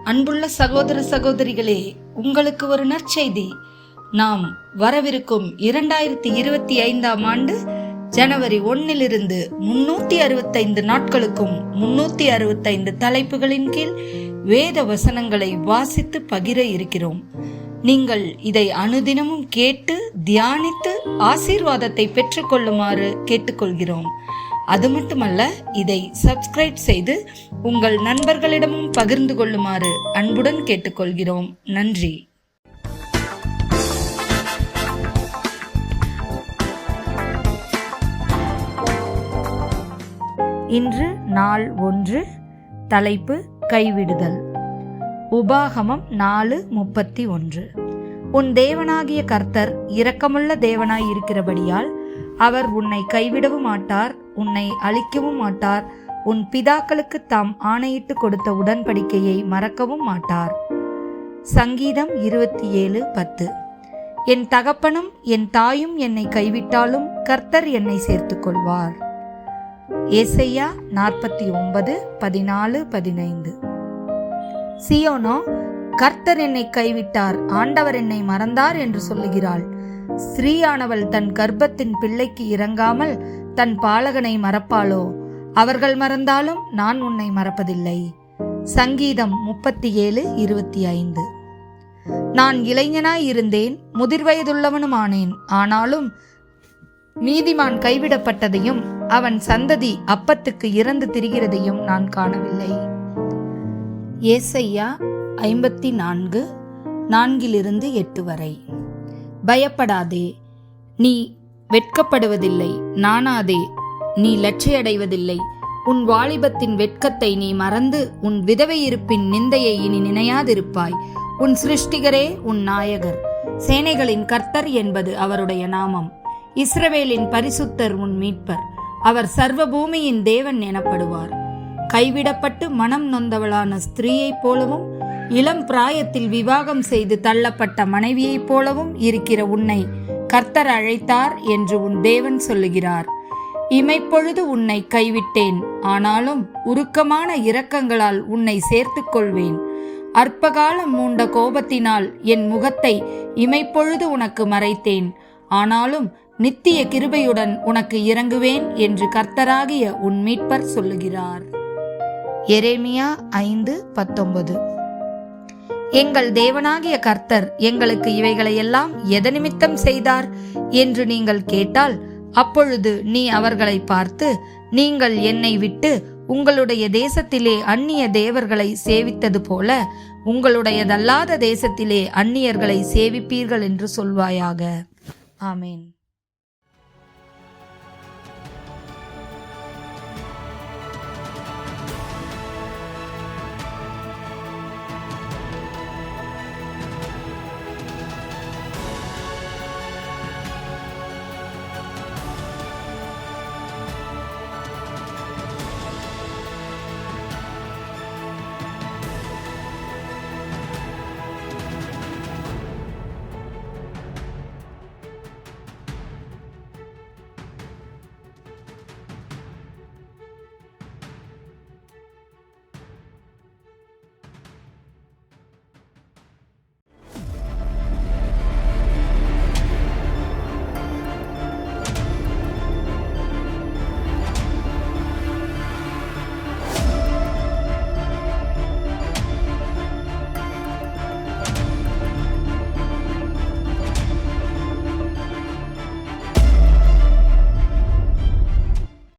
அன்புள்ள சகோதர சகோதரிகளே, உங்களுக்கு ஒரு நற்செய்தி. நாம் வரவிருக்கும் 2025 ஆண்டு ஜனவரி 1 365 நாட்களுக்கும் 365 தலைப்புகளின் கீழ் வேத வசனங்களை வாசித்து பகிர இருக்கிறோம். நீங்கள் இதை அனுதினமும் கேட்டு தியானித்து ஆசீர்வாதத்தை பெற்றுக்கொள்ளுமாறு கேட்டுக்கொள்கிறோம். அது மட்டுமல்ல, இதை சப்ஸ்கிரைப் செய்து உங்கள் நண்பர்களிடமும் பகிர்ந்து கொள்ளுமாறு அன்புடன் கேட்டுக்கொள்கிறோம். நன்றி. இன்று நாள் 1. தலைப்பு கைவிடுதல். உபாகமம் 4:31. உன் தேவனாகிய கர்த்தர் இரக்கமுள்ள தேவனாய் இருக்கிறபடியால் அவர் உன்னை கைவிடவும் மாட்டார், உன்னை அழிக்கவும் மாட்டார், உன் பிதாக்களுக்கு தாம் ஆணையிட்டு கொடுத்த உடன்படிக்கையை மறக்கவும் மாட்டார். சங்கீதம் 27:10. என் தகப்பனும் என் தாயும் என்னை கைவிட்டாலும் கர்த்தர் என்னை சேர்த்துக் கொள்வார். ஏசாயா 49:14-15. சீயோனோ, கர்த்தர் என்னை கைவிட்டார், ஆண்டவர் என்னை மறந்தார் என்று சொல்லுகிறாள். ஸ்திரீயானவள் தன் கர்ப்பத்தின் பிள்ளைக்கு இறங்காமல் தன் பாலகனை மறப்பாளோ? அவர்கள் மறந்தாலும் நான் உன்னை மறப்பதில்லை. சங்கீதம் 37:25. நான் இளைஞனாய் இருந்தேன், முதிர்வயதுள்ளவனுமானேன், ஆனாலும் நீதிமான் கைவிடப்பட்டதையும் அவன் சந்ததி அப்பத்துக்கு இறந்து திரிகிறதையும் நான் காணவில்லை. ஏசாயா 54:4-8 வரை. பயப்படாதே, நீ வெட்கப்படுவதில்லை, நாணாதே, நீ லட்சியடைவதில்லை. உன் வாலிபத்தின் வெட்கத்தை நீ மறந்து உன் விதவை இருப்பின் நிந்தையை இனி நினையாதிருப்பாய். உன் சிருஷ்டிகரே உன் நாயகர், சேனைகளின் கர்த்தர் என்பது அவருடைய நாமம். இஸ்ரவேலின் பரிசுத்தர் உன் மீட்பர், அவர் சர்வ பூமியின் தேவன் எனப்படுவார். கைவிடப்பட்டு மனம் நொந்தவளான ஸ்திரீயைப் போலவும் இளம் பிராயத்தில் விவாகம் செய்து தள்ளப்பட்ட மனைவியைப் போலவும் இருக்கிற உன்னை கர்த்தர் அழைத்தார் என்று உன் தேவன் சொல்லுகிறார். இமைப்பொழுது உன்னை கைவிட்டேன், ஆனாலும் உருக்கமான இரக்கங்களால் உன்னை சேர்த்துக் கொள்வேன். அற்பகாலம் மூண்ட கோபத்தினால் என் முகத்தை இமைப்பொழுது உனக்கு மறைத்தேன், ஆனாலும் நித்திய கிருபையுடன் உனக்கு இறங்குவேன் என்று கர்த்தராகிய உன் மீட்பர் சொல்லுகிறார். எரேமியா 5:19. எங்கள் தேவனாகிய கர்த்தர் எங்களுக்கு இவைகளையெல்லாம் எதனிமித்தம் செய்தார் என்று நீங்கள் கேட்டால், அப்பொழுது நீ அவர்களை பார்த்து, நீங்கள் என்னை விட்டு உங்களுடைய தேசத்திலே அந்நிய தேவர்களை சேவித்தது போல உங்களுடையதல்லாத தேசத்திலே அந்நியர்களை சேவிப்பீர்கள் என்று சொல்வாயாக. ஆமேன்.